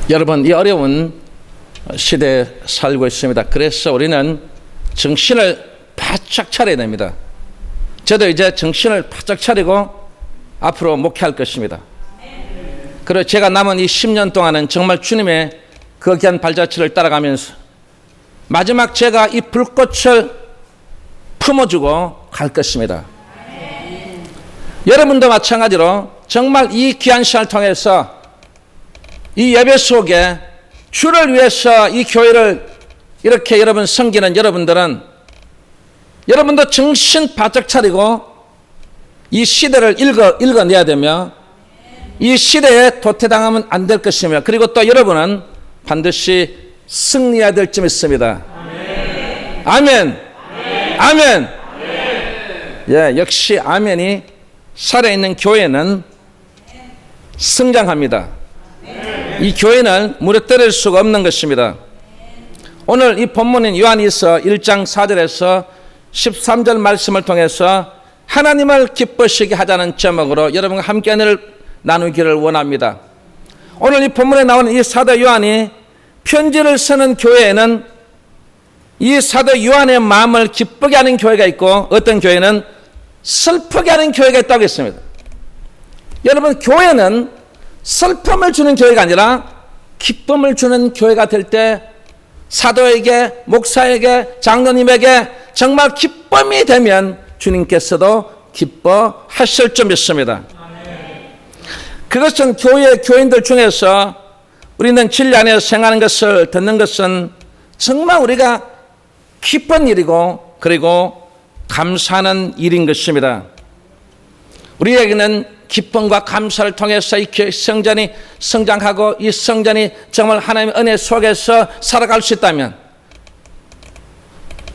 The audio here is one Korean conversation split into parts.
여러분, 이 어려운 시대에 살고 있습니다. 그래서 우리는 정신을 바짝 차려야 됩니다. 저도 이제 정신을 바짝 차리고 앞으로 목회할 것입니다. 그리고 제가 남은 이 10년 동안은 정말 주님의 그 귀한 발자취를 따라가면서 마지막 제가 이 불꽃을 품어주고 갈 것입니다. 여러분도 마찬가지로 정말 이 귀한 시간을 통해서 이 예배 속에 주를 위해서 이 교회를 이렇게 여러분 섬기는 여러분들은 여러분도 정신 바짝 차리고 이 시대를 읽어내야 되며 이 시대에 도태당하면 안 될 것이며, 그리고 또 여러분은 반드시 승리해야 될 점이 있습니다. 아멘. 아멘. 아멘. 예, 역시 아멘이 살아있는 교회는 성장합니다. 이 교회는 무너뜨릴 수가 없는 것입니다. 오늘 이 본문인 요한일서 1장 4절에서 13절 말씀을 통해서 하나님을 기쁘시게 하자는 제목으로 여러분과 함께 은혜를 나누기를 원합니다. 오늘 이 본문에 나오는 이 사도 요한이 편지를 쓰는 교회에는 이 사도 요한의 마음을 기쁘게 하는 교회가 있고, 어떤 교회는 슬프게 하는 교회가 있다고 했습니다. 여러분, 교회는 슬픔을 주는 교회가 아니라 기쁨을 주는 교회가 될 때 사도에게, 목사에게, 장로님에게 정말 기쁨이 되면 주님께서도 기뻐하실 줄 믿습니다. 그것은 교인들 중에서 우리는 진리 안에서 생활하는 것을 듣는 것은 정말 우리가 기쁜 일이고, 그리고 감사하는 일인 것입니다. 우리에게는 기쁨과 감사를 통해서 이 성전이 성장하고 이 성전이 정말 하나님의 은혜 속에서 살아갈 수 있다면,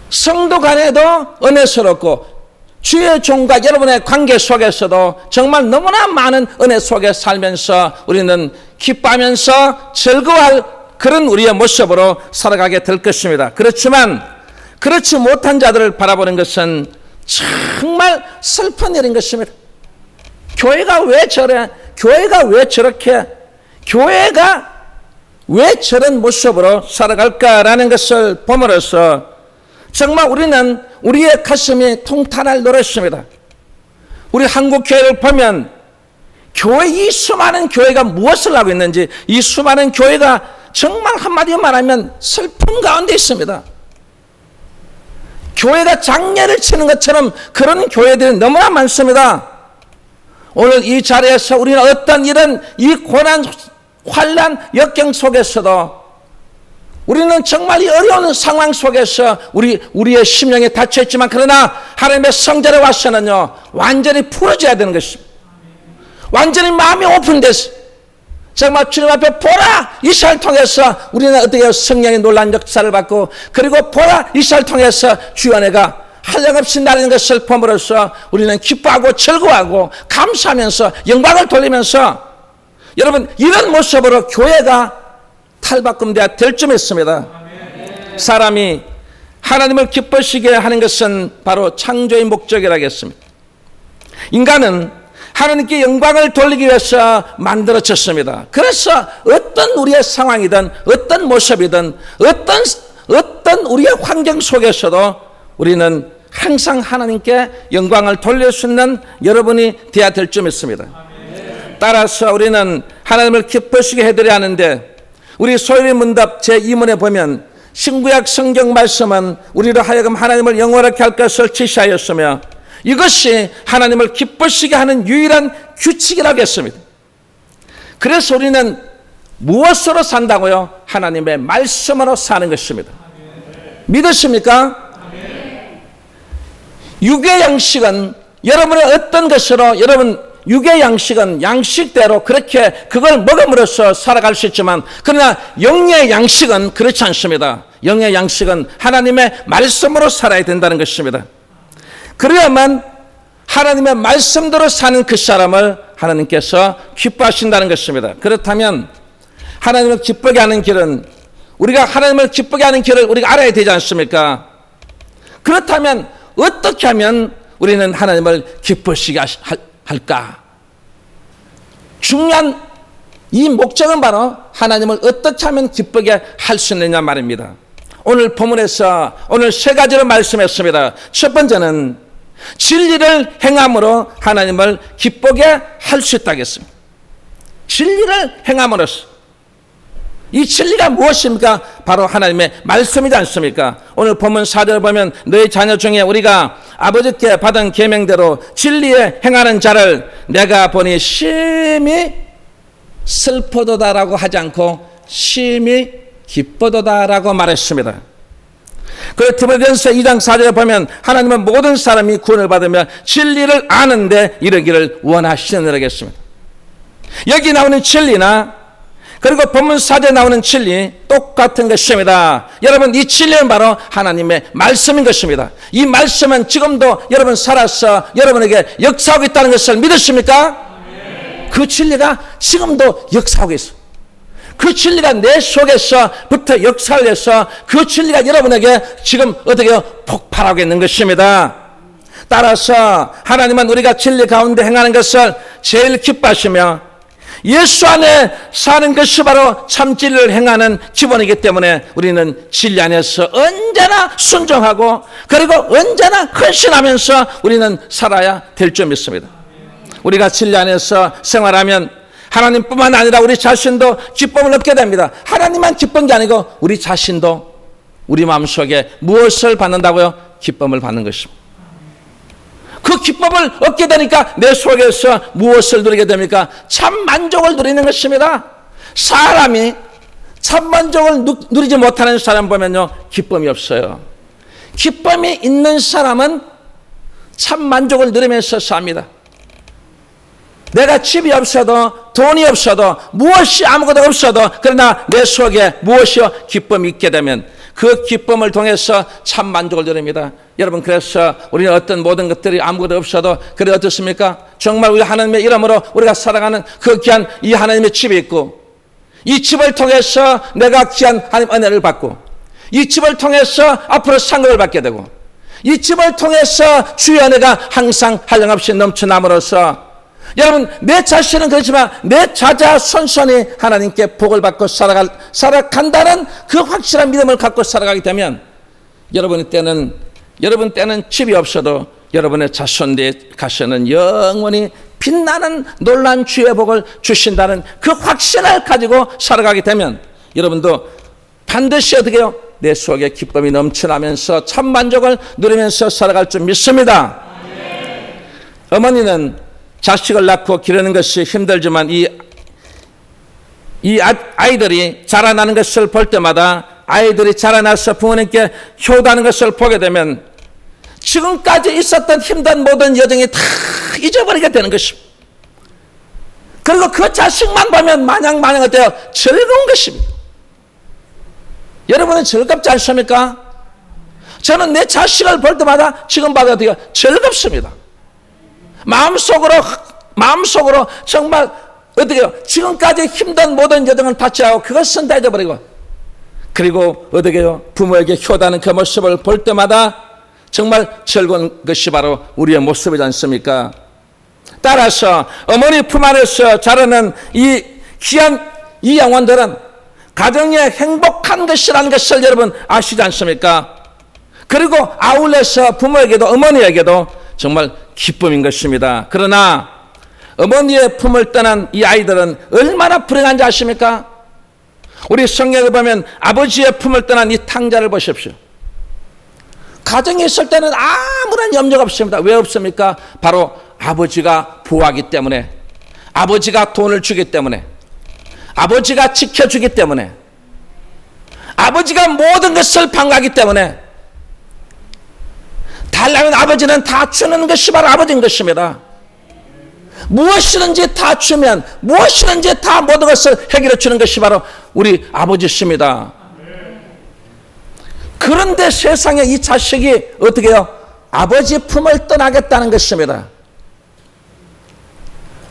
성도 간에도 은혜스럽고 주의 종과 여러분의 관계 속에서도 정말 너무나 많은 은혜 속에 살면서 우리는 기뻐하면서 즐거워할 그런 우리의 모습으로 살아가게 될 것입니다. 그렇지만 그렇지 못한 자들을 바라보는 것은 정말 슬픈 일인 것입니다. 교회가 왜 저래? 교회가 왜 저렇게? 교회가 왜 저런 모습으로 살아갈까라는 것을 봄으로써 정말 우리는 우리의 가슴이 통탄할 노릇입니다. 우리 한국 교회를 보면 이 수많은 교회가 무엇을 하고 있는지, 이 수많은 교회가 정말 한마디로 말하면 슬픔 가운데 있습니다. 교회가 장례를 치는 것처럼 그런 교회들이 너무나 많습니다. 오늘 이 자리에서 우리는 어떤 이런 이 고난, 환난, 역경 속에서도 우리는 정말 이 어려운 상황 속에서 우리의 심령이 닫혀있지만, 그러나 하나님의 성전에 와서는요 완전히 풀어져야 되는 것입니다. 완전히 마음이 오픈돼서 정말 주님 앞에 보라, 이 시간을 통해서 우리는 어떻게 성령의 놀라운 역사를 받고, 그리고 보라, 이 시간을 통해서 주의 은혜가 한량없이 나는 것을 봄으로써 우리는 기뻐하고 즐거워하고 감사하면서 영광을 돌리면서, 여러분 이런 모습으로 교회가 탈바꿈돼야 될 점 있습니다. 사람이 하나님을 기쁘시게 하는 것은 바로 창조의 목적이라고 했습니다. 인간은 하나님께 영광을 돌리기 위해서 만들어졌습니다. 그래서 어떤 우리의 상황이든 어떤 모습이든 어떤 우리의 환경 속에서도 우리는 항상 하나님께 영광을 돌릴 수 있는 여러분이 되어야 될 점 있습니다. 따라서 우리는 하나님을 기쁘시게 해드려야 하는데, 우리 소유리 문답 제2문에 보면 신구약 성경 말씀은 우리로 하여금 하나님을 영원하게 할 것을 지시하였으며 이것이 하나님을 기쁘시게 하는 유일한 규칙이라고 했습니다. 그래서 우리는 무엇으로 산다고요? 하나님의 말씀으로 사는 것입니다. 믿으십니까? 육의 양식은 여러분의 어떤 것으로, 여러분 육의 양식은 양식대로 그렇게 그걸 먹음으로써 살아갈 수 있지만, 그러나 영의 양식은 그렇지 않습니다. 영의 양식은 하나님의 말씀으로 살아야 된다는 것입니다. 그래야만 하나님의 말씀대로 사는 그 사람을 하나님께서 기뻐하신다는 것입니다. 그렇다면 하나님을 기쁘게 하는 길은, 우리가 하나님을 기쁘게 하는 길을 우리가 알아야 되지 않습니까? 그렇다면 어떻게 하면 우리는 하나님을 기쁘시게 할까? 중요한 이 목적은 바로 하나님을 어떻게 하면 기쁘게 할 수 있느냐 말입니다. 오늘 본문에서 오늘 세 가지로 말씀했습니다. 첫 번째는 진리를 행함으로 하나님을 기쁘게 할 수 있다고 했습니다. 진리를 행함으로써. 이 진리가 무엇입니까? 바로 하나님의 말씀이지 않습니까? 오늘 본문 4절을 보면 너희 자녀 중에 우리가 아버지께 받은 계명대로 진리에 행하는 자를 내가 보니 심히 슬퍼도다라고 하지 않고 심히 기뻐도다라고 말했습니다. 그리고 디모데전서 2장 4절에 보면 하나님은 모든 사람이 구원을 받으며 진리를 아는데 이르기를 원하시느니라 했습니다. 여기 나오는 진리나 그리고 본문 4절에 나오는 진리 똑같은 것입니다. 여러분, 이 진리는 바로 하나님의 말씀인 것입니다. 이 말씀은 지금도 여러분 살아서 여러분에게 역사하고 있다는 것을 믿으십니까? 그 진리가 지금도 역사하고 있어요. 그 진리가 내 속에서부터 역사를 해서 그 진리가 여러분에게 지금 어떻게 폭발하고 있는 것입니다. 따라서 하나님은 우리가 진리 가운데 행하는 것을 제일 기뻐하시며 예수 안에 사는 것이 바로 참 진리를 행하는 기본이기 때문에 우리는 진리 안에서 언제나 순종하고 그리고 언제나 헌신하면서 우리는 살아야 될 줄 믿습니다. 우리가 진리 안에서 생활하면 하나님뿐만 아니라 우리 자신도 기쁨을 얻게 됩니다. 하나님만 기쁜 게 아니고 우리 자신도 우리 마음속에 무엇을 받는다고요? 기쁨을 받는 것입니다. 그 기쁨을 얻게 되니까 내 속에서 무엇을 누리게 됩니까? 참 만족을 누리는 것입니다. 사람이 참 만족을 누리지 못하는 사람 보면요, 기쁨이 없어요. 기쁨이 있는 사람은 참 만족을 누리면서 삽니다. 내가 집이 없어도 돈이 없어도 무엇이 아무것도 없어도 그러나 내 속에 무엇이요? 기쁨이 있게 되면 그 기쁨을 통해서 참 만족을 누립니다. 여러분, 그래서 우리는 어떤 모든 것들이 아무것도 없어도 그래 어떻습니까? 정말 우리 하나님의 이름으로 우리가 살아가는 그 귀한 이 하나님의 집이 있고 이 집을 통해서 내가 귀한 하나님 은혜를 받고 이 집을 통해서 앞으로 상급을 받게 되고 이 집을 통해서 주의 은혜가 항상 한량없이 넘쳐남으로써 여러분, 내 자신은 그렇지만 내 자자손손이 하나님께 복을 받고 살아간다는 그 확실한 믿음을 갖고 살아가게 되면 여러분 때는 집이 없어도 여러분의 자손들에 가서는 영원히 빛나는 놀라운 주의 복을 주신다는 그 확신을 가지고 살아가게 되면 여러분도 반드시 어떻게 해요? 내 속에 기쁨이 넘쳐나면서 참 만족을 누리면서 살아갈 줄 믿습니다. 어머니는 자식을 낳고 기르는 것이 힘들지만 이 아이들이 자라나는 것을 볼 때마다 아이들이 자라나서 부모님께 효도하는 것을 보게 되면 지금까지 있었던 힘든 모든 여정이 다 잊어버리게 되는 것입니다. 그리고 그 자식만 보면 마냥 어때요? 즐거운 것입니다. 여러분은 즐겁지 않습니까? 저는 내 자식을 볼 때마다 지금 봐도 어때요? 즐겁습니다. 마음속으로 정말 어떻게요? 지금까지 힘든 모든 여정을 다치하고 그것은 다 잊어버리고 그리고 어떻게요? 부모에게 효도하는 그 모습을 볼 때마다 정말 즐거운 것이 바로 우리의 모습이지 않습니까? 따라서 어머니 품 안에서 자라는 이 귀한 이 영혼들은 가정의 행복한 것이라는 것을 여러분 아시지 않습니까? 그리고 아울러서 부모에게도 어머니에게도 정말 기쁨인 것입니다. 그러나 어머니의 품을 떠난 이 아이들은 얼마나 불행한지 아십니까? 우리 성경에 보면 아버지의 품을 떠난 이 탕자를 보십시오. 가정에 있을 때는 아무런 염려가 없습니다. 왜 없습니까? 바로 아버지가 보호하기 때문에, 아버지가 돈을 주기 때문에, 아버지가 지켜주기 때문에, 아버지가 모든 것을 방어하기 때문에 달라면 아버지는 다 주는 것이 바로 아버지인 것입니다. 무엇이든지 다 주면 무엇이든지 다 모든 것을 해결해 주는 것이 바로 우리 아버지십니다. 그런데 세상에 이 자식이 어떻게 해요? 아버지 품을 떠나겠다는 것입니다.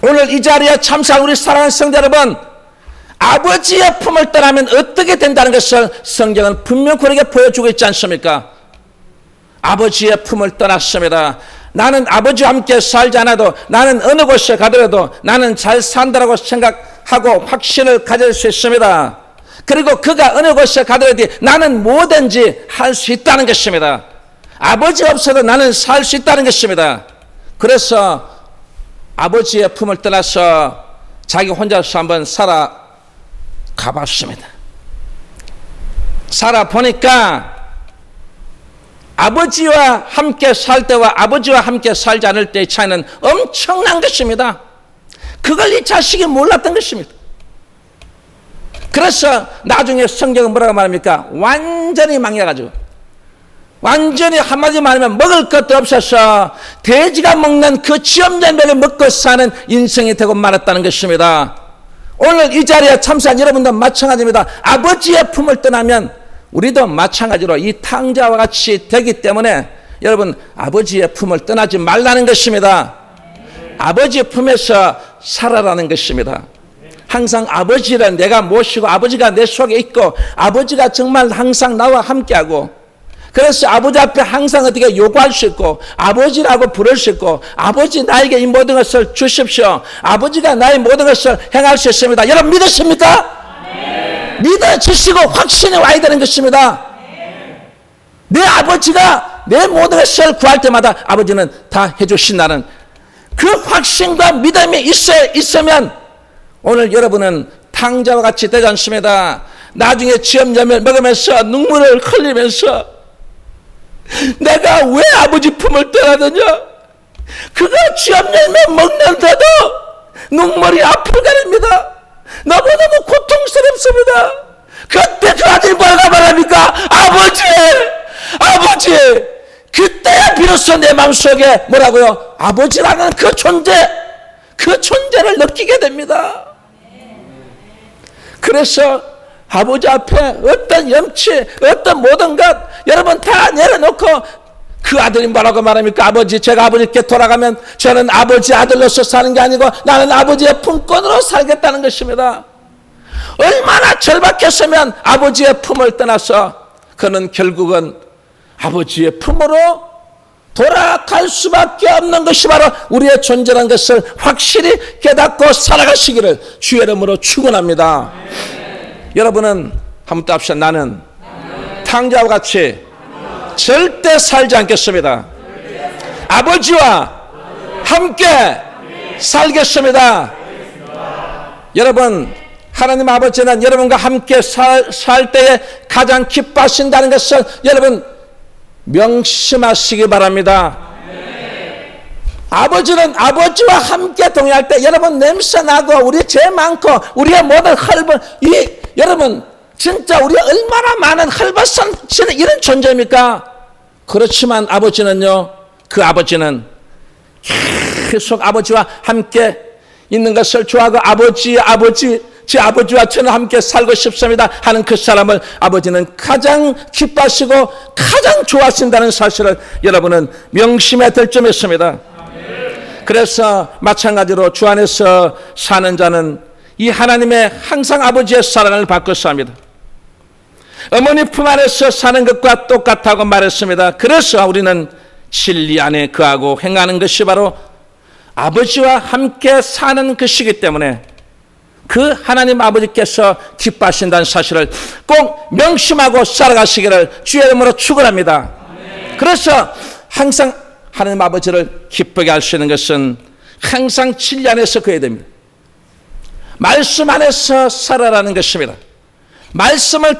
오늘 이 자리에 참석한 우리 사랑하는 성도 여러분, 아버지의 품을 떠나면 어떻게 된다는 것을 성경은 분명히 우리에게 보여주고 있지 않습니까? 아버지의 품을 떠났습니다. 나는 아버지와 함께 살지 않아도 나는 어느 곳에 가더라도 나는 잘 산다라고 하고 확신을 가질 수 있습니다. 그리고 그가 어느 곳에 가더라도 나는 뭐든지 할 수 있다는 것입니다. 아버지 없어도 나는 살 수 있다는 것입니다. 그래서 아버지의 품을 떠나서 자기 혼자서 한번 살아가봤습니다. 살아보니까 아버지와 함께 살 때와 아버지와 함께 살지 않을 때의 차이는 엄청난 것입니다. 그걸 이 자식이 몰랐던 것입니다. 그래서 나중에 성경은 뭐라고 말합니까? 완전히 망해가지고, 완전히 한마디 말하면 먹을 것도 없어서 돼지가 먹는 그 지엄열매를 먹고 사는 인생이 되고 말았다는 것입니다. 오늘 이 자리에 참석한 여러분도 마찬가지입니다. 아버지의 품을 떠나면 우리도 마찬가지로 이 탕자와 같이 되기 때문에 여러분, 아버지의 품을 떠나지 말라는 것입니다. 아버지의 품에서 살아라는 것입니다. 항상 아버지를 내가 모시고 아버지가 내 속에 있고 아버지가 정말 항상 나와 함께하고, 그래서 아버지 앞에 항상 어떻게 요구할 수 있고 아버지라고 부를 수 있고, 아버지 나에게 이 모든 것을 주십시오, 아버지가 나의 모든 것을 행할 수 있습니다. 여러분 믿으십니까? 네. 믿어지시고 확신이 와야 되는 것입니다. 네. 내 아버지가 내 모든 것을 구할 때마다 아버지는 다 해주신다는 그 확신과 믿음이 있으면 오늘 여러분은 탕자와 같이 되지 않습니다. 나중에 지엄열매를 먹으면서 눈물을 흘리면서 내가 왜 아버지 품을 떠나느냐, 그가 지엄열매 먹는데도 눈물이 앞을 가립니다. 너무너무 고통스럽습니다. 그때 그 아들이 뭐라고 말합니까? 아버지! 그때야 비로소 내 마음속에 뭐라고요? 아버지라는 그 존재를 느끼게 됩니다. 그래서 아버지 앞에 어떤 염치, 어떤 모든 것 여러분 다 내려놓고, 그 아들이 뭐라고 말합니까? 아버지, 제가 아버지께 돌아가면 저는 아버지 아들로서 사는 게 아니고 나는 아버지의 품꾼으로 살겠다는 것입니다. 얼마나 절박했으면 아버지의 품을 떠나서 그는 결국은 아버지의 품으로 돌아갈 수밖에 없는 것이 바로 우리의 존재라는 것을 확실히 깨닫고 살아가시기를 주의 이름으로 축원합니다. 여러분은 한번 또 합시다. 나는 탕자와 같이 절대 살지 않겠습니다. 아버지와 함께 살겠습니다. 여러분, 하나님 아버지는 여러분과 함께 살 때에 가장 기뻐하신다는 것을 여러분 명심하시기 바랍니다. 아버지는 아버지와 함께 동행할 때 여러분 냄새나고 우리 죄 많고 우리의 모든 여러분 진짜 우리가 얼마나 많은 헐벗은 이런 존재입니까? 그렇지만 아버지는요, 그 아버지는 계속 아버지와 함께 있는 것을 좋아하고 제 아버지와 저는 함께 살고 싶습니다 하는 그 사람을 아버지는 가장 기뻐하시고 가장 좋아하신다는 사실을 여러분은 명심해야 될 점이 있습니다. 그래서 마찬가지로 주 안에서 사는 자는 이 하나님의 항상 아버지의 사랑을 받고 삽니다. 어머니 품 안에서 사는 것과 똑같다고 말했습니다. 그래서 우리는 진리 안에 거하고 행하는 것이 바로 아버지와 함께 사는 것이기 때문에 그 하나님 아버지께서 기뻐하신다는 사실을 꼭 명심하고 살아가시기를 주의 이름으로 축원합니다. 그래서 항상 하나님 아버지를 기쁘게 할 수 있는 것은 항상 진리 안에서 거해야 됩니다. 말씀 안에서 살아라는 것입니다. 말씀을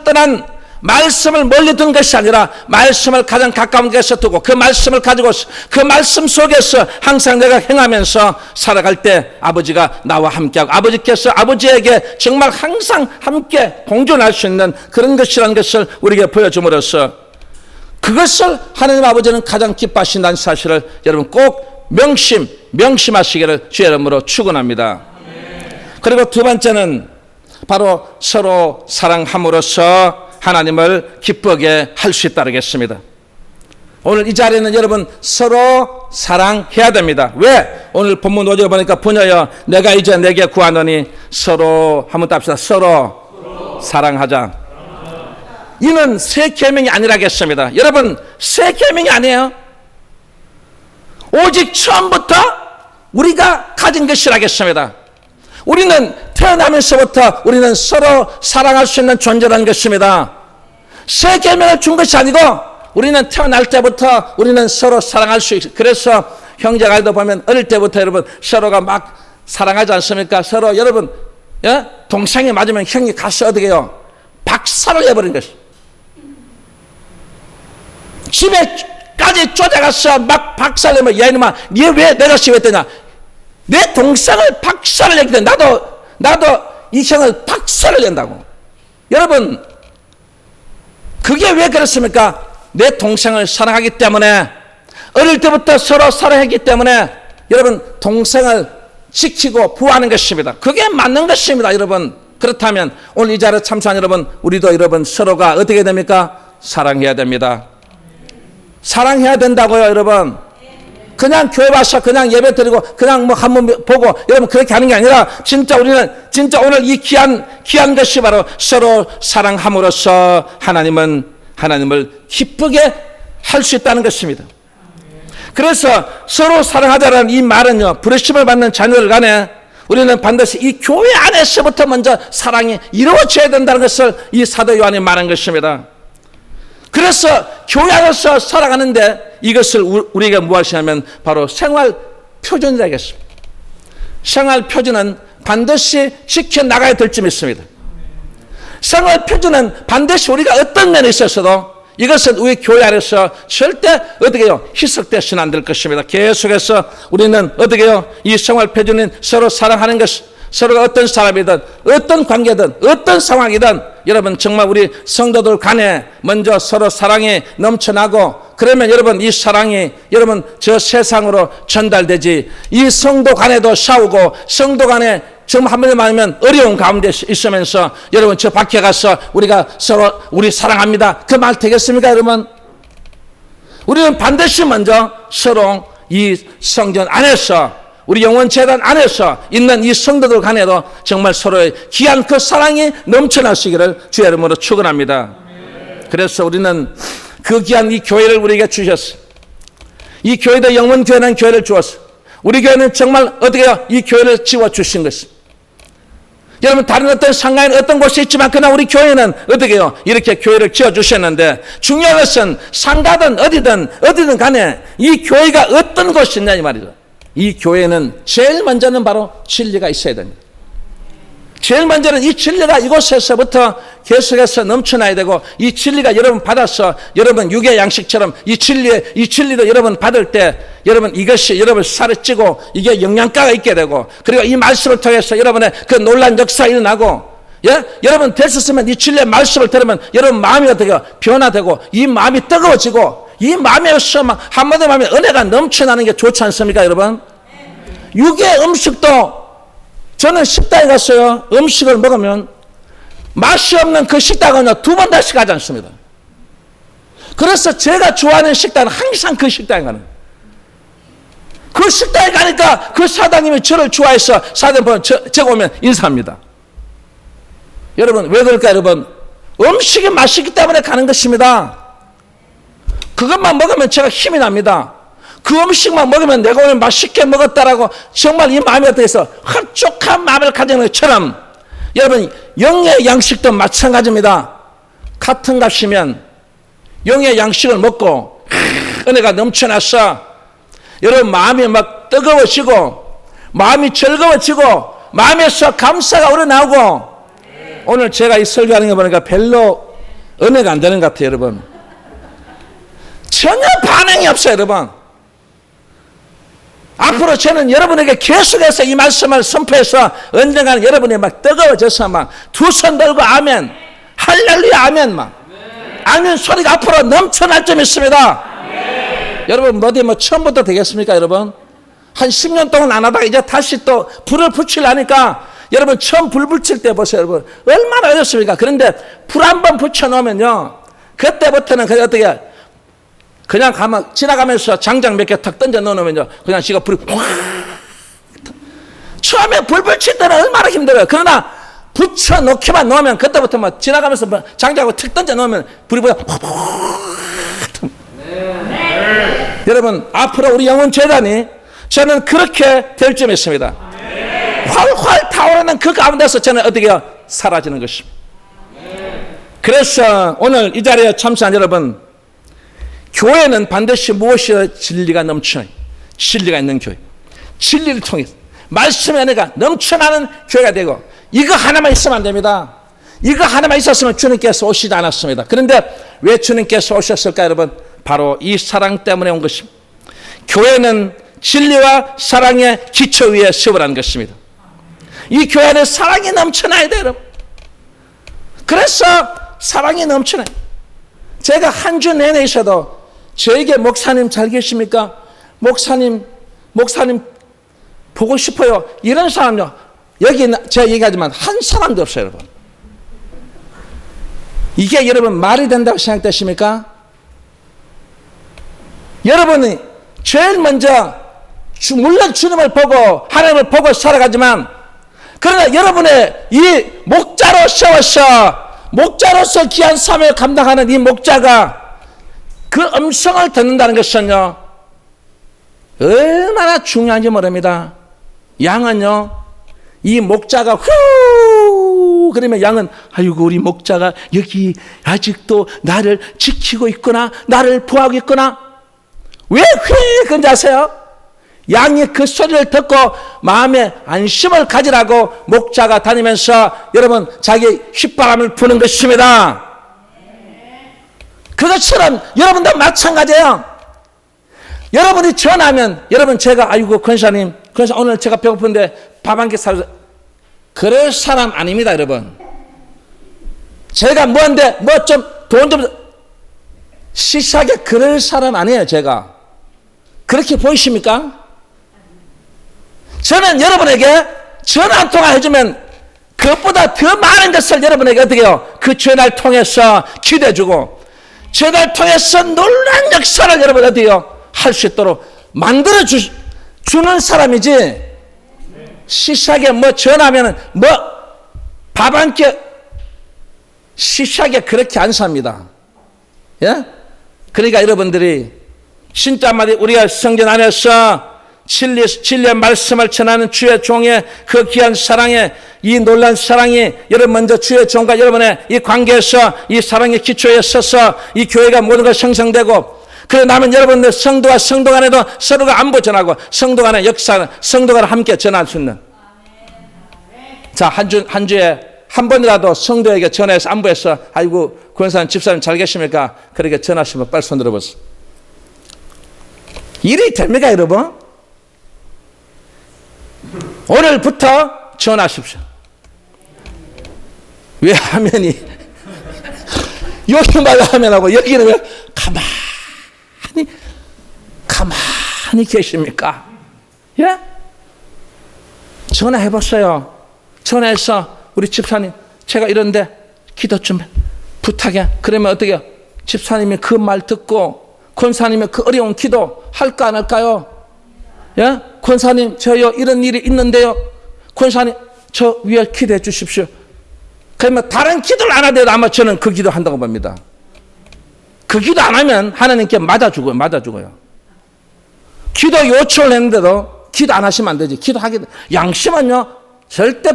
멀리 둔 것이 아니라 말씀을 가장 가까운 곳에서 두고 그 말씀을 가지고 그 말씀 속에서 항상 내가 행하면서 살아갈 때 아버지가 나와 함께하고 아버지께서 아버지에게 정말 항상 함께 공존할 수 있는 그런 것이라는 것을 우리에게 보여줌으로써 그것을 하나님 아버지는 가장 기뻐하신다는 사실을 여러분 꼭 명심하시기를 주의 이름으로 축원합니다. 그리고 두 번째는 바로 서로 사랑함으로써 하나님을 기쁘게 할 수 있다겠습니다. 오늘 이 자리에는 여러분 서로 사랑해야 됩니다. 왜? 오늘 본문 5절 보니까 부녀여 내가 이제 내게 구하노니 서로 한번 답시다. 서로 사랑하자. 이는 새 계명이 아니라겠습니다. 여러분 새 계명이 아니에요. 오직 처음부터 우리가 가진 것이라겠습니다. 우리는 태어나면서부터 우리는 서로 사랑할 수 있는 존재라는 것입니다. 새 계명을 준 것이 아니고 우리는 태어날 때부터 우리는 서로 사랑할 수 있어요. 그래서 형제간에도 보면 어릴 때부터 여러분 서로가 막 사랑하지 않습니까? 서로 여러분 동생이 맞으면 형이 가서 어떻게 해요? 박살을 내버린 것이. 집에까지 쫓아가서 막 박살내면 야 이놈아 니 왜 내가 시했더냐 내 동생을 박살을 내기 때문에 나도 이 형을 박살을 낸다고. 여러분 그게 왜 그렇습니까? 내 동생을 사랑하기 때문에 어릴 때부터 서로 사랑했기 때문에 여러분 동생을 지키고 보호하는 것입니다. 그게 맞는 것입니다. 여러분 그렇다면 오늘 이 자리에 참석한 여러분 우리도 여러분 서로가 어떻게 됩니까? 사랑해야 됩니다. 사랑해야 된다고요. 여러분 그냥 교회 와서 그냥 예배 드리고 그냥 뭐 한번 보고 여러분 그렇게 하는 게 아니라 진짜 우리는 진짜 오늘 이 귀한 것이 바로 서로 사랑함으로써 하나님을 기쁘게 할 수 있다는 것입니다. 그래서 서로 사랑하자라는 이 말은요 부르심을 받는 자녀들 간에 우리는 반드시 이 교회 안에서부터 먼저 사랑이 이루어져야 된다는 것을 이 사도 요한이 말한 것입니다. 그래서 교회 안에서 살아가는데 이것을 우리에게 무엇이냐면 바로 생활 표준이라겠습니다. 생활 표준은 반드시 지켜나가야 될 점이 있습니다. 생활 표준은 반드시 우리가 어떤 면에 있어서도 이것은 우리 교회 안에서 절대 어떻게 해요? 희석되어서는 안 될 것입니다. 계속해서 우리는 어떻게 해요? 이 생활 표준인 서로 사랑하는 것, 서로가 어떤 사람이든 어떤 관계든 어떤 상황이든 여러분 정말 우리 성도들 간에 먼저 서로 사랑이 넘쳐나고 그러면 여러분 이 사랑이 여러분 저 세상으로 전달되지 이 성도 간에도 싸우고 성도 간에 정말 한번에 말하면 어려운 가운데 있으면서 여러분 저 밖에 가서 우리가 서로 우리 사랑합니다 그 말 되겠습니까 여러분? 우리는 반드시 먼저 서로 이 성전 안에서 우리 영원재단 안에서 있는 이 성도들 간에도 정말 서로의 귀한 그 사랑이 넘쳐나시기를 주의 이름으로 축원합니다. 그래서 우리는 그 귀한 이 교회를 우리에게 주셨어요. 이 교회도 영원교회라는 교회를 주었어요. 우리 교회는 정말 어떻게 해요? 이 교회를 지어주신 것입니다. 여러분 다른 어떤 상가에는 어떤 곳이 있지만 그러나 우리 교회는 어떻게 해요? 이렇게 교회를 지어주셨는데 중요한 것은 상가든 어디든 간에 이 교회가 어떤 곳이냐 이 말이죠. 이 교회는 제일 먼저는 바로 진리가 있어야 됩니다. 제일 먼저는 이 진리가 이곳에서부터 계속해서 넘쳐나야 되고 이 진리가 여러분 받아서 여러분 육의 양식처럼 이 진리도 여러분 받을 때 여러분 이것이 여러분 살에 찌고 이게 영양가가 있게 되고 그리고 이 말씀을 통해서 여러분의 그 놀라운 역사가 일어나고 여러분 됐었으면 이 진리의 말씀을 들으면 여러분 마음이 어떻게 변화되고 이 마음이 뜨거워지고 이 마음에서 막 한마디 마음에 은혜가 넘쳐나는 게 좋지 않습니까 여러분? 육의 음식도 저는 식당에 갔어요. 음식을 먹으면 맛이 없는 그 식당은 2번 다시 가지 않습니다. 그래서 제가 좋아하는 식당은 항상 그 식당에 가는 거예요. 그 식당에 가니까 그 사장님이 저를 좋아해서 사장님 보면 제가 오면 인사합니다. 여러분 왜 그럴까요 여러분? 음식이 맛있기 때문에 가는 것입니다. 그것만 먹으면 제가 힘이 납니다. 그 음식만 먹으면 내가 오늘 맛있게 먹었다라고 정말 이 마음이 어때서 흡족한 마음을 가지는 것처럼 여러분 영의 양식도 마찬가지입니다. 같은 값이면 영의 양식을 먹고 은혜가 넘쳐나서 여러분 마음이 막 뜨거워지고 마음이 즐거워지고 마음에서 감사가 우러나오고 오늘 제가 이 설교하는 거 보니까 별로 은혜가 안 되는 것 같아요 여러분. 전혀 반응이 없어요 여러분. 앞으로 저는 여러분에게 계속해서 이 말씀을 선포해서 언젠가는 여러분이 막 뜨거워져서 막 두 손 들고 아멘 할렐루야 아멘 막 아멘 소리가 앞으로 넘쳐날 점 있습니다. 여러분 어디 뭐 처음부터 되겠습니까 여러분? 한 10년 동안 안 하다가 이제 다시 또 불을 붙이려니까 여러분 처음 불 붙일 때 보세요 여러분 얼마나 어렵습니까? 그런데 불 한 번 붙여놓으면요 그때부터는 그냥 어떻게 그냥 지나가면서 장작 몇 개 탁 던져 넣어놓으면요 그냥 지가 불이 확 처음에 불 붙일 때는 얼마나 힘들어요. 그러나 붙여놓기만 놓으면 그때부터 막 지나가면서 장작을 탁 던져 넣으면 불이 그냥 여러분 앞으로 우리 영혼재단이 저는 그렇게 될 점이 있습니다. 활활 타오르는 그 가운데서 저는 어떻게 사라지는 것입니다. 그래서 오늘 이 자리에 참석한 여러분, 교회는 반드시 무엇이 진리가 넘쳐요. 진리가 있는 교회. 진리를 통해서 말씀의 은혜가 넘쳐나는 교회가 되고, 이거 하나만 있으면 안 됩니다. 이거 하나만 있었으면 주님께서 오시지 않았습니다. 그런데 왜 주님께서 오셨을까 여러분? 바로 이 사랑 때문에 온 것입니다. 교회는 진리와 사랑의 기초 위에 세우라는 것입니다. 이 교회는 사랑이 넘쳐나야 돼요, 여러분. 그래서 사랑이 넘쳐나요. 제가 한 주 내내 있어도 저에게 목사님 잘 계십니까? 목사님 보고 싶어요. 이런 사람요, 여기 제가 얘기하지만 한 사람도 없어요, 여러분. 이게 여러분 말이 된다고 생각되십니까? 여러분이 제일 먼저 물론 주님을 보고 하나님을 보고 살아가지만, 그러나 여러분의 이 목자로 세워서 목자로서 귀한 사명을 감당하는 이 목자가 그 음성을 듣는다는 것은요, 얼마나 중요한지 모릅니다. 양은요, 이 목자가 후 그러면 양은 아이고 우리 목자가 여기 아직도 나를 지키고 있구나, 나를 보호하고 있구나. 왜 그런지 아세요? 양이 그 소리를 듣고 마음에 안심을 가지라고 목자가 다니면서 여러분 자기 휘바람을 부는 것입니다. 그것처럼 여러분도 마찬가지예요. 여러분이 전하면, 여러분 제가 아이고 권사님 오늘 제가 배고픈데 밥 한 개 사주세요. 그럴 사람 아닙니다, 여러분. 제가 뭐한데 뭐 좀 돈 좀 시시하게 그럴 사람 아니에요, 제가. 그렇게 보이십니까? 저는 여러분에게 전화 한 통화 해주면 그것보다 더 많은 것을 여러분에게 어떻게 해요? 그 전화를 통해서 기대주고, 전화를 통해서 놀라운 역사를 여러분 어떻게 해요? 할 수 있도록 만들어 주는 사람이지, 시시하게 뭐 전화하면 뭐 밥 한 끼 시시하게 그렇게 안 삽니다. 예? 그러니까 여러분들이 진짜 한마디 우리가 성전 안에서 진리의 말씀을 전하는 주의 종의 그 귀한 사랑에, 이 놀란 사랑이 여러분 먼저 주의 종과 여러분의 이 관계에서 이 사랑의 기초에 서서 이 교회가 모든 걸 생성되고, 그래 나면 여러분들 성도와 성도 간에도 서로가 안부 전하고 성도 간의 역사, 성도 간에 함께 전할 수 있는, 자, 한 주에 한 번이라도 성도에게 전해서 안부해서 아이고 권사님 집사님 잘 계십니까? 그렇게 전하시면 빨리 손 들어보세요. 일이 됩니까 여러분? 오늘부터 전하십시오. 왜 화면이 여기만 화면하고 여기는 왜 가만히 계십니까? 예? 전화해봤어요. 전화해서 우리 집사님 제가 이런데 기도 좀 부탁해. 그러면 어떻게 해요? 집사님이 그 말 듣고 권사님의 그 어려운 기도 할까 안 할까요? 예? 권사님 저요 이런 일이 있는데요, 권사님 저 위에 기도해 주십시오. 그러면 다른 기도를 안 하더라도 아마 저는 그 기도 한다고 봅니다. 그 기도 안 하면 하나님께 맞아 죽어요. 기도 요청을 했는데도 기도 안 하시면 안 되지. 기도하게 양심은요 절대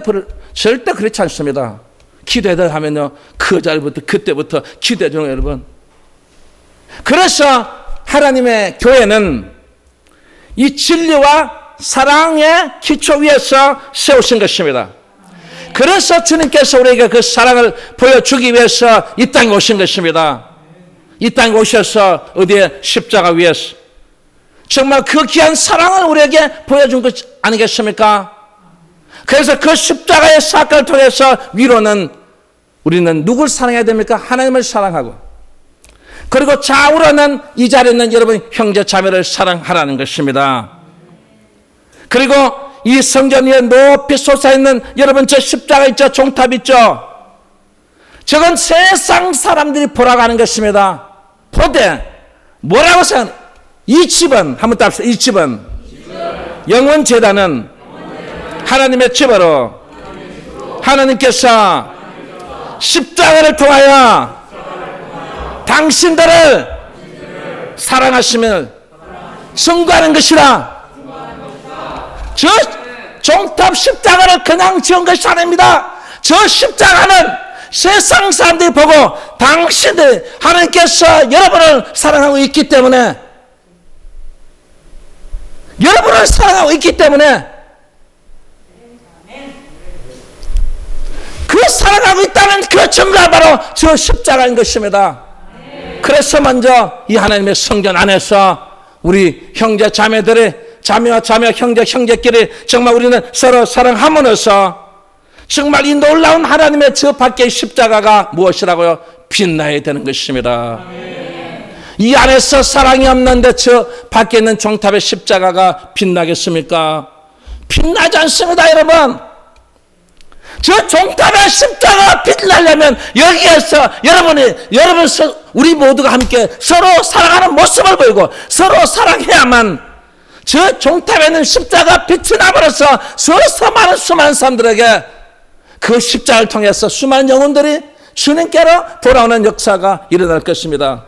그렇지 않습니다. 기도해야 하면요 그 자리부터 그때부터 기도해 주는 거예요, 여러분. 그래서 하나님의 교회는 이 진리와 사랑의 기초 위에서 세우신 것입니다. 그래서 주님께서 우리에게 그 사랑을 보여주기 위해서 이 땅에 오신 것입니다. 이 땅에 오셔서 어디에 십자가 위에서 정말 그 귀한 사랑을 우리에게 보여준 것 아니겠습니까? 그래서 그 십자가의 사건을 통해서 위로는 우리는 누굴 사랑해야 됩니까? 하나님을 사랑하고, 그리고 좌우로는 이 자리에 있는 여러분 형제 자매를 사랑하라는 것입니다. 그리고 이 성전 위에 높이 솟아있는 여러분 저 십자가 있죠? 종탑 있죠? 저건 세상 사람들이 보라고 하는 것입니다. 보되 뭐라고 생각해요? 이 집은 한번 답시다. 이 집은 영원재단은 하나님의 집으로 하나님께서 십자가를 통하여 당신들을 사랑하심을 선고하는 것이라. 종탑 십자가를 그냥 지은 것이 아닙니다. 저 십자가는 세상 사람들이 보고 당신들 하나님께서 여러분을 사랑하고 있기 때문에, 여러분을 사랑하고 있기 때문에 그 사랑하고 있다는 그 증거가 바로 저 십자가인 것입니다. 그래서 먼저 이 하나님의 성전 안에서 우리 형제 자매들의 자매와 자매, 형제 형제끼리 정말 우리는 서로 사랑함으로써 정말 이 놀라운 하나님의 저 밖의 십자가가 무엇이라고요? 빛나야 되는 것입니다. 이 안에서 사랑이 없는데 저 밖에 있는 종탑의 십자가가 빛나겠습니까? 빛나지 않습니다, 여러분. 저 종탑의 십자가가 빛나려면 여기에서 여러분, 우리 모두가 함께 서로 사랑하는 모습을 보이고 서로 사랑해야만 저 종탑에 있는 십자가 빛이 나버려서 수많은 사람들에게 그 십자가를 통해서 수많은 영혼들이 주님께로 돌아오는 역사가 일어날 것입니다.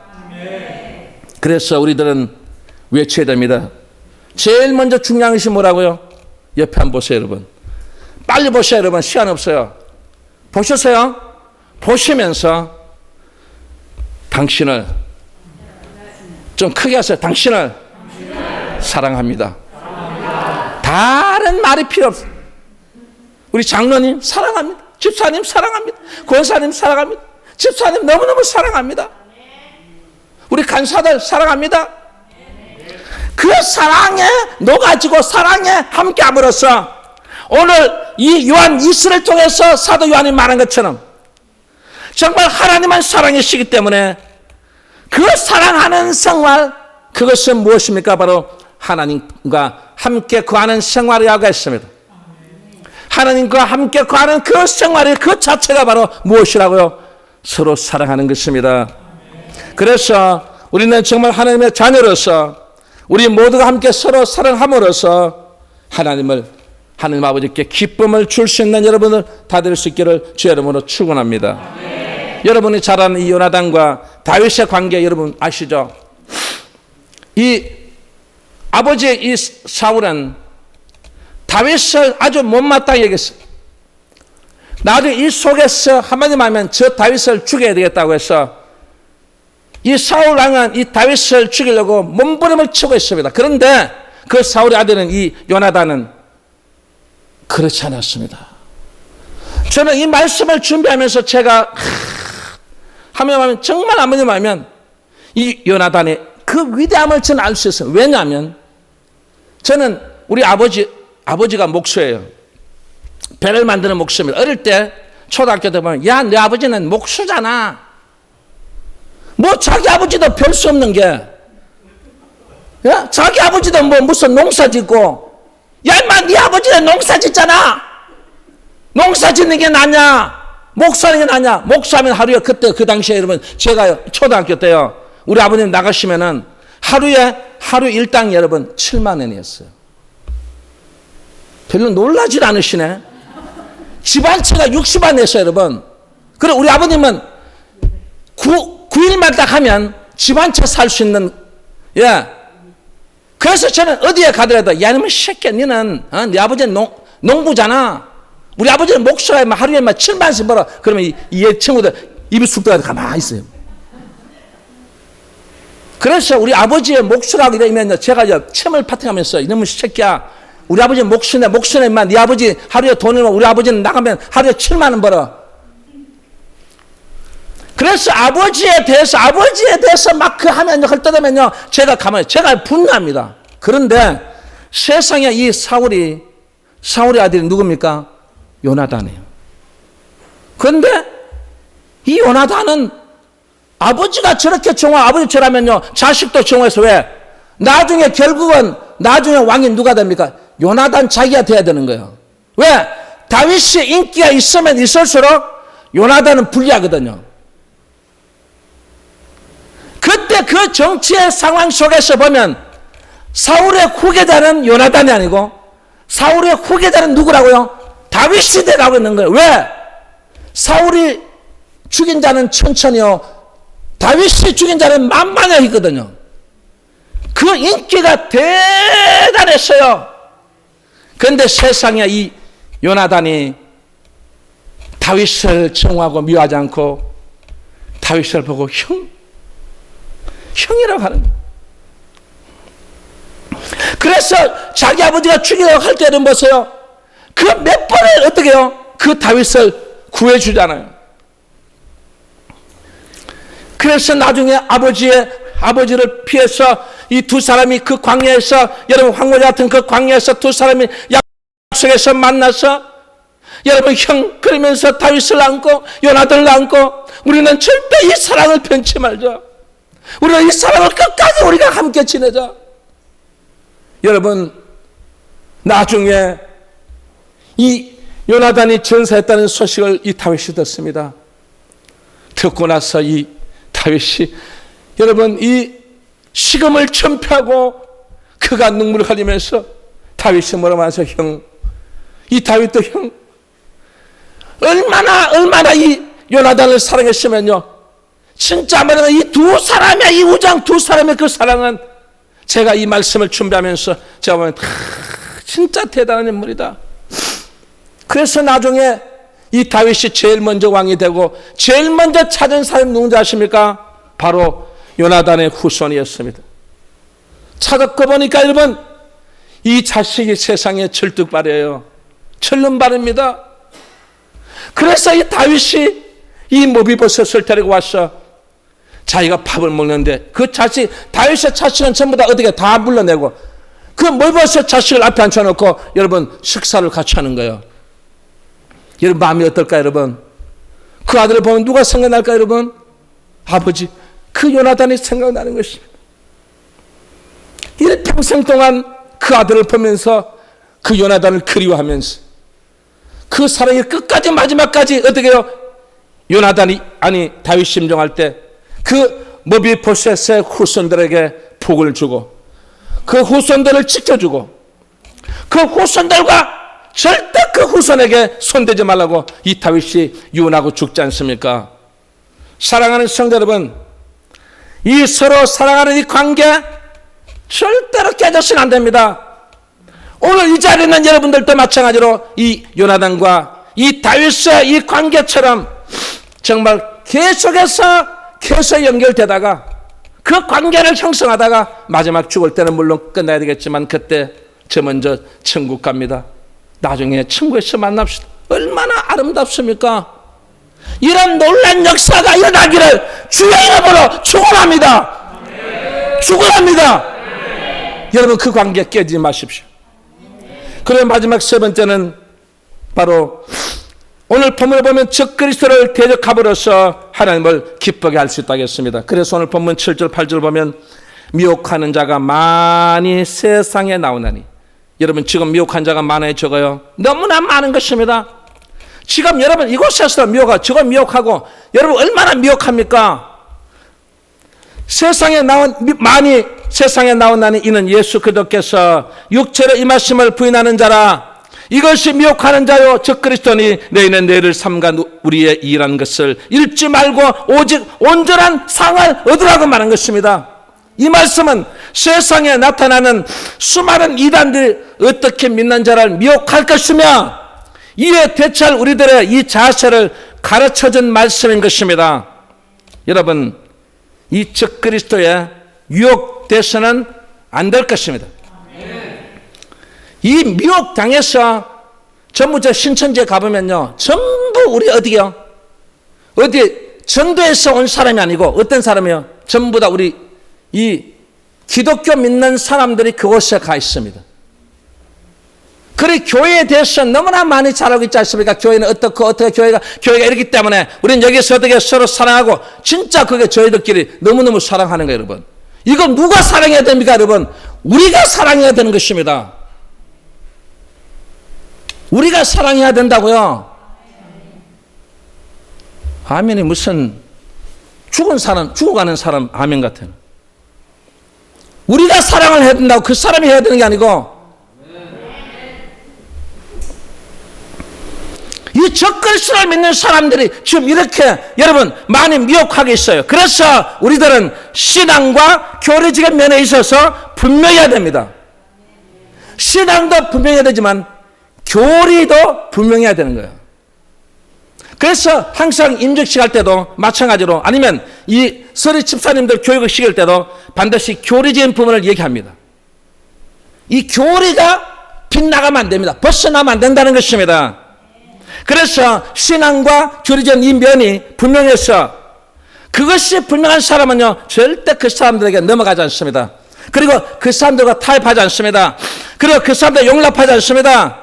그래서 우리들은 외쳐야 됩니다. 제일 먼저 중요한 것이 뭐라고요? 옆에 한번 보세요, 여러분. 빨리 보세요, 여러분. 시간 없어요. 보셨어요? 보시면서 당신을 좀 크게 하세요. 당신을 사랑합니다. 다른 말이 필요 없어요. 우리 장로님 사랑합니다. 집사님 사랑합니다. 권사님 사랑합니다. 집사님 너무너무 사랑합니다. 우리 간사들 사랑합니다. 그 사랑에 녹아지고 사랑에 함께함으로써 오늘 이 요한 이스를 통해서 사도 요한이 말한 것처럼 정말 하나님만 사랑이시기 때문에 그 사랑하는 생활, 그것은 무엇입니까? 바로 하나님과 함께 거하는 생활이라고 했습니다. 하나님과 함께 거하는 그 생활이 그 자체가 바로 무엇이라고요? 서로 사랑하는 것입니다. 그래서 우리는 정말 하나님의 자녀로서 우리 모두가 함께 서로 사랑함으로써 하나님 아버지께 기쁨을 줄 수 있는 여러분을 다 될 수 있기를 주의 이름으로 축원합니다. 여러분이 잘 아는 이 요나단과 다윗의 관계 여러분 아시죠? 이 아버지의 이 사울은 다윗을 아주 못마땅히 여겼어요. 나중에 이 속에서 한마디 말하면 저 다윗을 죽여야 되겠다고 해서 이 사울 왕은 이 다윗을 죽이려고 몸부림을 치고 있습니다. 그런데 그 사울의 아들은 이 요나단은 그렇지 않았습니다. 저는 이 말씀을 준비하면서 제가 하면 정말 한마디 말하면 이 요나단의 그 위대함을 저는 알 수 있어요. 왜냐하면 저는 우리 아버지가 목수예요. 배를 만드는 목수입니다. 어릴 때 초등학교 때 보면 야, 내 아버지는 목수잖아. 뭐 자기 아버지도 별 수 없는 게, 야, 자기 아버지도 뭐 무슨 농사 짓고, 야, 인마 네 아버지는 농사 짓잖아. 농사 짓는 게 낫냐? 목수하는 게 낫냐? 목수하면 하루에 그때 그 당시에 여러분 제가 초등학교 때요. 우리 아버님 나가시면은 하루 일당 여러분 7만 원이었어요. 별로 놀라질 않으시네. 집 한 채가 60만 냈어요, 여러분. 그래 우리 아버님은 9일만 딱 하면 집 한 채 살 수 있는, 예. 그래서 저는 어디에 가더라도, 야, 이놈의 새끼야, 너는, 네 아버지는 농부잖아. 우리 아버지는 목수라 하면 하루에 7만원씩 벌어. 그러면 이 친구들 입이 쑥 들어가서 가만히 있어요. 그래서 우리 아버지의 목수라고 이러면 제가 침을 파팅하면서, 이놈의 새끼야, 우리 아버지는 목수네, 인마, 네 아버지 하루에 돈을, 우리 아버지는 나가면 하루에 7만원 벌어. 그래서 아버지에 대해서 막 그 하면 헐뜯으면요, 제가 분노합니다. 그런데 세상에 이 사울의 아들이 누굽니까? 요나단이에요. 그런데 이 요나단은 아버지가 저렇게 아버지처럼면요, 자식도 정화해서 왜? 결국은 왕이 누가 됩니까? 요나단 자기가 돼야 되는 거예요. 왜? 다윗이 인기가 있으면 있을수록 요나단은 불리하거든요. 그때 그 정치의 상황 속에서 보면 사울의 후계자는 요나단이 아니고 사울의 후계자는 누구라고요? 다윗이 되라고 있는 거예요. 왜? 사울이 죽인 자는 천천히요, 다윗이 죽인 자는 만만하거든요. 그 인기가 대단했어요. 그런데 세상에 이 요나단이 다윗을 정하고 미워하지 않고 다윗을 보고 형이라고 하는 거예요. 그래서 자기 아버지가 죽이려고 할 때는 보세요. 그 몇 번을 어떻게 해요? 그 다윗을 구해주잖아요. 그래서 나중에 아버지를 피해서 이 두 사람이 그 광야에서, 여러분 황무지 같은 그 광야에서 두 사람이 약속에서 만나서, 여러분 형 그러면서 다윗을 안고 요나단을 안고, 우리는 절대 이 사랑을 변치 말자. 우리는 이 사랑을 끝까지 우리가 함께 지내자. 여러분 나중에 이 요나단이 전사했다는 소식을 이 다윗이 듣습니다. 듣고 나서 이 다윗이, 여러분 이 식음을 전폐하고 그가 눈물을 흘리면서 다윗이 뭐라고 하면서, 형, 이 다윗도 형 얼마나 이 요나단을 사랑했으면요, 진짜 말하면 이 두 사람의, 이 우장 두 사람의 그 사랑은, 제가 이 말씀을 준비하면서 제가 보면 진짜 대단한 인물이다. 그래서 나중에 이 다윗이 제일 먼저 왕이 되고 제일 먼저 찾은 사람이 누군지 아십니까? 바로 요나단의 후손이었습니다. 찾았고 보니까 여러분, 이 자식이 세상에 철뚝발이에요. 철름발입니다. 그래서 이 다윗이 이 모비보셋을 데리고 와서 자기가 밥을 먹는데, 그 자식, 다윗의 자식은 전부 다 어떻게 다 불러내고 그 모비보셋 자식을 앞에 앉혀놓고 여러분 식사를 같이 하는 거예요. 여러분 마음이 어떨까요? 여러분 그 아들을 보면 누가 생각날까요? 여러분 아버지, 그 요나단이 생각나는 것입니다. 일평생 동안 그 아들을 보면서 그 요나단을 그리워하면서 그 사랑이 끝까지 마지막까지 어떻게 해요? 요나단이, 아니 다윗이 심정할 때 그 모비보셋의 후손들에게 복을 주고 그 후손들을 지켜주고 그 후손들과 절대 그 후손에게 손대지 말라고 이 다윗이 유언하고 죽지 않습니까? 사랑하는 성도 여러분, 이 서로 사랑하는 이 관계 절대로 깨져서는 안 됩니다. 오늘 이 자리에 있는 여러분들도 마찬가지로 이 요나단과 이 다윗의 이 관계처럼 정말 계속 연결되다가 그 관계를 형성하다가 마지막 죽을 때는 물론 끝나야 되겠지만 그때 저 먼저 천국 갑니다. 나중에 천국에서 만납시다. 얼마나 아름답습니까? 이런 놀란 역사가 일어나기를 주의 이름으로 축원합니다. 축원합니다. 여러분 그 관계 깨지지 마십시오. 그리고 마지막 세 번째는 바로 오늘 본문을 보면 적그리스도를 대적함으로써 하나님을 기쁘게 할 수 있다고 했습니다. 그래서 오늘 본문 7절 8절 보면 미혹하는 자가 많이 세상에 나오나니, 여러분 지금 미혹한 자가 많아요, 적어요? 너무나 많은 것입니다. 지금 여러분 이곳에서 미혹하고 저거 미혹하고, 여러분 얼마나 미혹합니까? 많이 세상에 나온다니 이는 예수 그리스도께서 육체로 임하심을 부인하는 자라. 이것이 미혹하는 자요 적그리스도니 너희는 너희를 삼가 우리의 일한 것을 잃지 말고 오직 온전한 상을 얻으라고 말한 것입니다. 이 말씀은 세상에 나타나는 수많은 이단들이 어떻게 믿는 자를 미혹할 것이며 이에 대처할 우리들의 이 자세를 가르쳐준 말씀인 것입니다. 여러분 이 적그리스도에 유혹돼서는 안 될 것입니다. 이 미혹당해서 전부 저 신천지에 가보면요, 전부 우리 어디 전도에서 온 사람이 아니고 어떤 사람이요? 전부 다 우리 이 기독교 믿는 사람들이 그곳에 가 있습니다. 그리고 교회에 대해서 너무나 많이 잘 알고 있지 않습니까? 교회는 어떻게 교회가 이렇기 때문에 우리는 여기서 어떻게 서로 사랑하고, 진짜 그게 저희들끼리 너무너무 사랑하는 거예요, 여러분. 이거 누가 사랑해야 됩니까, 여러분? 우리가 사랑해야 되는 것입니다. 우리가 사랑해야 된다고요. 아멘이 무슨 죽어가는 사람 아멘 같아요. 우리가 사랑을 해야 된다고 그 사람이 해야 되는 게 아니고, 이 적그리스도를 믿는 사람들이 지금 이렇게 여러분 많이 미혹하게 있어요. 그래서 우리들은 신앙과 교리적인 면에 있어서 분명해야 됩니다. 신앙도 분명해야 되지만 교리도 분명해야 되는 거예요. 그래서 항상 임직식 할 때도 마찬가지로 아니면 이 서리 집사님들 교육을 시킬 때도 반드시 교리적인 부분을 얘기합니다. 이 교리가 빗나가면 안 됩니다. 벗어나면 안 된다는 것입니다. 그래서 신앙과 교리적인 이 면이 분명해서 그것이 분명한 사람은요 절대 그 사람들에게 넘어가지 않습니다. 그리고 그 사람들과 타협하지 않습니다. 그리고 그 사람들 용납하지 않습니다.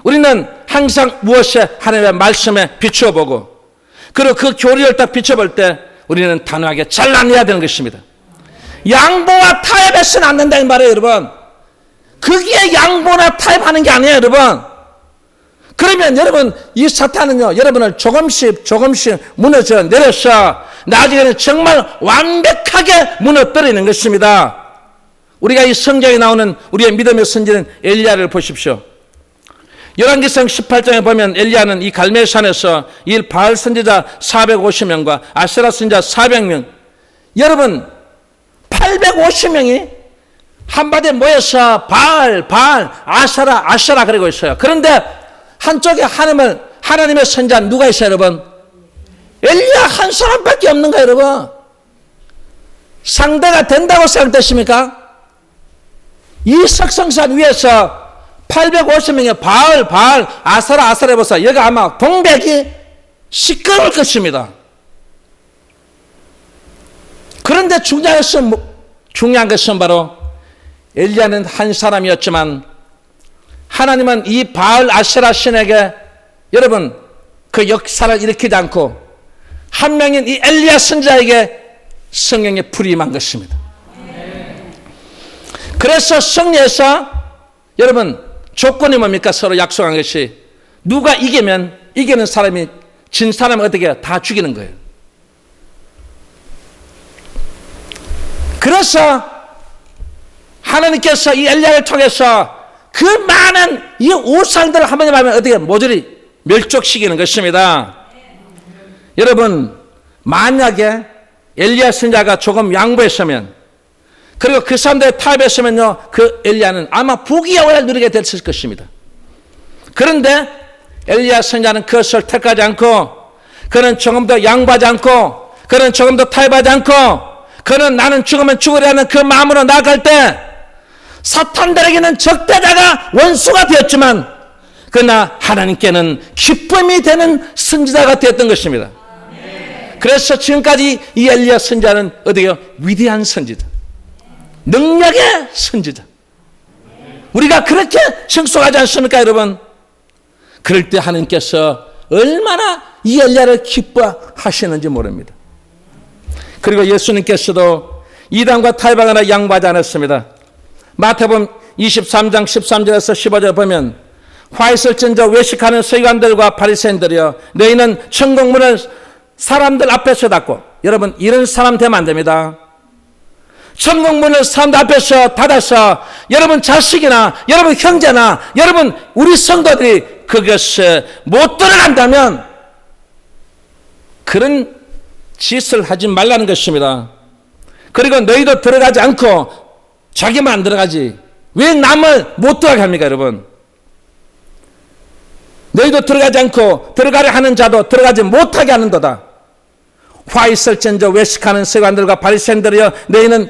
우리는 항상 무엇에 하나님의 말씀에 비추어보고 그리고 그 교리를 딱 비춰볼 때 우리는 단호하게 잘라내야 되는 것입니다. 양보와 타협해서는 안 된다 이 말이에요 여러분. 그게 양보나 타협하는 게 아니에요 여러분. 그러면 여러분 이 사탄은요 여러분을 조금씩 무너져 내려서 나중에는 정말 완벽하게 무너뜨리는 것입니다. 우리가 이 성경에 나오는 우리의 믿음의 선지는 엘리야를 보십시오. 열왕기상 18장에 보면 엘리야는 이 갈멜산에서 이 바알 선지자 450명과 아세라 선지자 400명 여러분 850명이 한바디에 모여서 바알 아세라 그러고 있어요. 그런데 한쪽에 하나님의 선지자 누가 있어요 여러분? 엘리야 한 사람밖에 없는 거예요 여러분. 상대가 된다고 생각되십니까? 이 석성산 위에서 850명의 바알 아사라 보사 여기 아마 동백이 시끄러울 것입니다. 그런데 중요한 것은 바로 엘리야는 한 사람이었지만 하나님은 이 바알 아세라 신에게 여러분 그 역사를 일으키지 않고 한 명인 이 엘리야 선지자에게 성령의 불이 임한 것입니다. 그래서 성리에서 여러분 조건이 뭡니까? 서로 약속한 것이 누가 이기면 이기는 사람이 진 사람을 어떻게 해요? 다 죽이는 거예요. 그래서 하나님께서 이 엘리야를 통해서 그 많은 이 우상들을 한번에 하면 어떻게 모조리 멸족시키는 것입니다. 여러분 만약에 엘리야 선지자가 조금 양보했으면 그리고 그 사람들의 타협했으면요 그 엘리야는 아마 부귀영화를 누리게 됐을 것입니다. 그런데 엘리야 선지자는 그것을 택하지 않고 그는 조금 더 양보하지 않고 그는 조금 더 타협하지 않고 그는 나는 죽으면 죽으려는 그 마음으로 나아갈 때 사탄들에게는 적대자가 원수가 되었지만 그러나 하나님께는 기쁨이 되는 선지자가 되었던 것입니다. 그래서 지금까지 이 엘리야 선지자는 어디요? 위대한 선지자, 능력의 선지자. 우리가 그렇게稱颂하지 않습니까 여러분? 그럴 때 하나님께서 얼마나 이 엘리야를 기뻐하시는지 모릅니다. 그리고 예수님께서도 이단과 타협하거나 양보하지 않았습니다. 마태복음 23장 13절에서 15절 보면 화 있을진저 외식하는 서기관들과 바리새인들이여 너희는 천국문을 사람들 앞에서 닫고, 여러분 이런 사람 되면 안 됩니다. 천국문을 사람들 앞에서 닫아서 여러분 자식이나 여러분 형제나 여러분 우리 성도들이 그것에 못 들어간다면 그런 짓을 하지 말라는 것입니다. 그리고 너희도 들어가지 않고 자기만 안 들어가지 왜 남을 못 들어가게 합니까 여러분? 너희도 들어가지 않고 들어가려 하는 자도 들어가지 못하게 하는도다. 화 있을진저 외식하는 서기관들과 바리새인들이여 너희는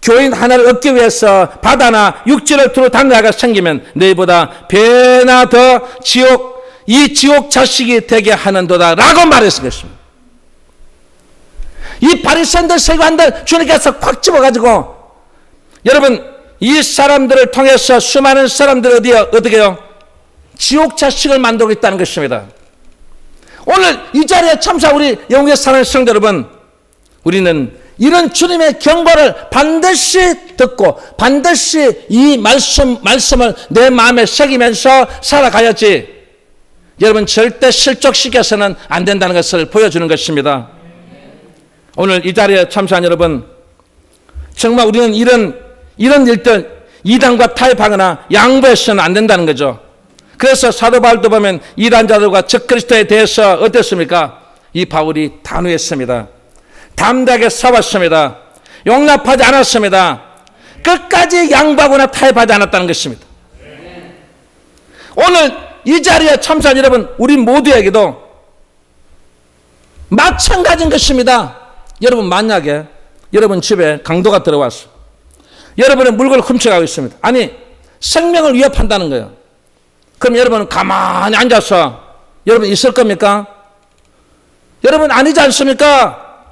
교인 하나를 얻기 위해서 바다나 육지를 두루 당나가 생기면 너희보다 배나 더 이 지옥 자식이 되게 하는도다 라고 말했을 것입니다. 이 바리새인들 서기관들 주님께서 꽉 집어가지고 여러분 이 사람들을 통해서 수많은 사람들이 어떻게 해요? 지옥 자식을 만들고 있다는 것입니다. 오늘 이 자리에 참사 우리 영국에 사는 성도 여러분, 우리는 이런 주님의 경고를 반드시 듣고 반드시 이 말씀을 내 마음에 새기면서 살아가야지 여러분 절대 실족시켜서는 안 된다는 것을 보여주는 것입니다. 오늘 이 자리에 참사한 여러분, 정말 우리는 이런 일들 이단과 타협하거나 양보해서는 안 된다는 거죠. 그래서 사도 바울도 보면 이단자들과 적그리스도에 대해서 어땠습니까? 이 바울이 단호했습니다. 담대하게 싸웠습니다. 용납하지 않았습니다. 끝까지 양보하거나 타협하지 않았다는 것입니다. 오늘 이 자리에 참석한 여러분, 우리 모두에게도 마찬가지인 것입니다. 여러분, 만약에 여러분 집에 강도가 들어왔어. 여러분의 물건을 훔쳐가고 있습니다. 아니, 생명을 위협한다는 거예요. 그럼 여러분은 가만히 앉아서 여러분 있을 겁니까? 여러분 아니지 않습니까?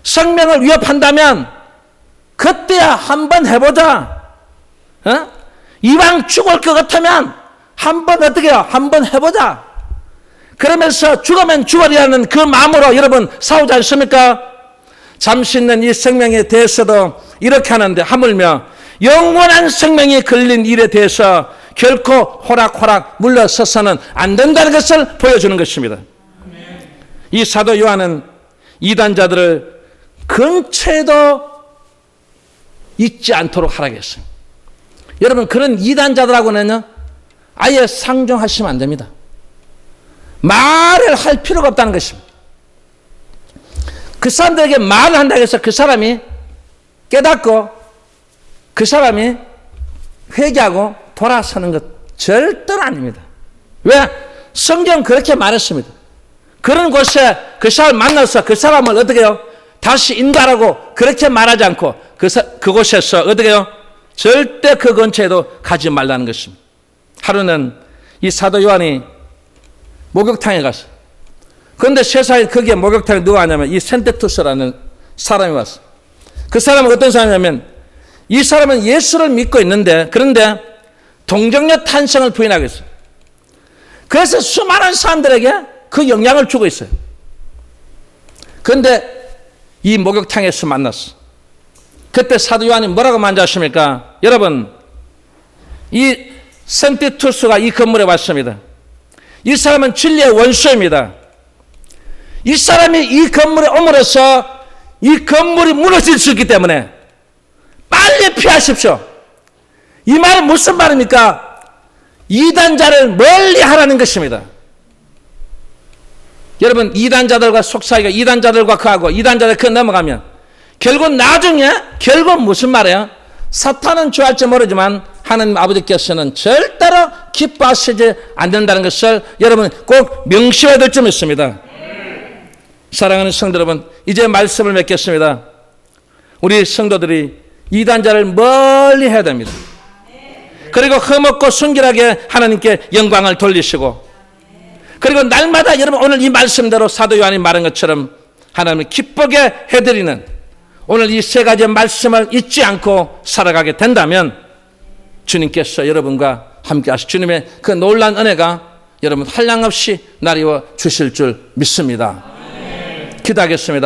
생명을 위협한다면 그때야 한번 해보자. 이왕 죽을 것 같으면 한번 어떻게 해요? 한번 해보자. 그러면서 죽으면 죽으리라는 그 마음으로 여러분 싸우지 않습니까? 잠시 있는 이 생명에 대해서도 이렇게 하는데, 하물며 영원한 생명이 걸린 일에 대해서 결코 호락호락 물러서서는 안 된다는 것을 보여주는 것입니다. 이 사도 요한은 이단자들을 근처에도 있지 않도록 하라고 했어요. 여러분, 그런 이단자들하고는요, 아예 상종하시면 안 됩니다. 말을 할 필요가 없다는 것입니다. 그 사람들에게 말을 한다고 해서 그 사람이 깨닫고 그 사람이 회개하고 돌아서는 것 절대로 아닙니다. 왜? 성경 그렇게 말했습니다. 그런 곳에 그 사람을 만나서 그 사람을 어떻게 해요? 다시 인도하라고 그렇게 말하지 않고 그곳에서 어떻게 해요? 절대 그 근처에도 가지 말라는 것입니다. 하루는 이 사도 요한이 목욕탕에 갔어요. 그런데 세상에 거기에 목욕탕에 누가 왔냐면 이 센테투스라는 사람이 왔어요. 그 사람은 어떤 사람이냐면, 이 사람은 예수를 믿고 있는데, 그런데 동정녀 탄생을 부인하고 있어요. 그래서 수많은 사람들에게 그 영향을 주고 있어요. 그런데 이 목욕탕에서 만났어. 그때 사도 요한이 뭐라고 말하십니까? 여러분, 이 센테투스가 이 건물에 왔습니다. 이 사람은 진리의 원수입니다. 이 사람이 이 건물에 옴으로써 이 건물이 무너질 수 있기 때문에 빨리 피하십시오. 이 말은 무슨 말입니까? 이단자를 멀리 하라는 것입니다. 여러분, 이단자들과 속사이가 이단자들과 그하고 이단자들 그 넘어가면 결국 나중에 결국 무슨 말이에요? 사탄은 좋아할지 모르지만 하나님 아버지께서는 절대로 기뻐하시지 않는다는 것을 여러분 꼭 명심해야 될 점이 있습니다. 사랑하는 성도 여러분, 이제 말씀을 맺겠습니다. 우리 성도들이 이단자를 멀리 해야 됩니다. 그리고 흠없고 순결하게 하나님께 영광을 돌리시고, 그리고 날마다 여러분 오늘 이 말씀대로 사도 요한이 말한 것처럼 하나님을 기쁘게 해드리는 오늘 이 세 가지 말씀을 잊지 않고 살아가게 된다면 주님께서 여러분과 함께 하실 주님의 그 놀라운 은혜가 여러분 한량없이 나리워 주실 줄 믿습니다. 기도하겠습니다.